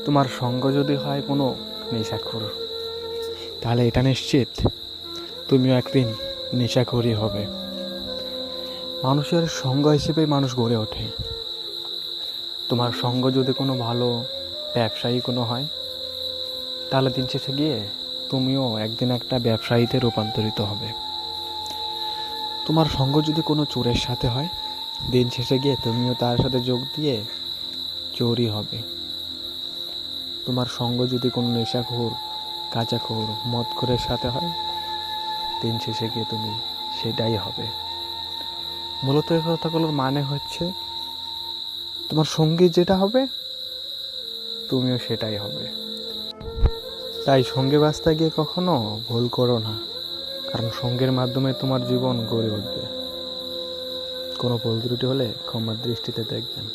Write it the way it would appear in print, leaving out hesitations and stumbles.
তোমার সঙ্গ যদি হয় কোনো নেশাখোর, তাহলে এটা নিশ্চিত তুমিও একদিন নেশাখোরই হবে। মানুষের সঙ্গ হিসেবে মানুষ গড়ে ওঠে। তোমার সঙ্গ যদি কোনো ভালো ব্যবসায়ী কোনো হয়, তাহলে দিন শেষে গিয়ে তুমিও একদিন একটা ব্যবসায়ীতে রূপান্তরিত হবে। তোমার সঙ্গ যদি কোনো চোরের সাথে হয়, দিন শেষে গিয়ে তুমিও তার সাথে যোগ দিয়ে চোরই হবে। তোমার সঙ্গ যদি কোনো নেশাখোর, গাঁজাখোর, মদখোরের সাথে হয়, দিন শেষে গিয়ে তুমি সেটাই হবে। মূলত এই কথাগুলোর মানে হচ্ছে, তোমার সঙ্গী যেটা হবে তুমিও সেটাই হবে। তাই সঙ্গে বাঁচতে গিয়ে কখনো ভুল করো না, কারণ সঙ্গের মাধ্যমে তোমার জীবন গড়ে উঠবে। কোনো ভুল ত্রুটি হলে ক্ষমার দৃষ্টিতে দেখবেন।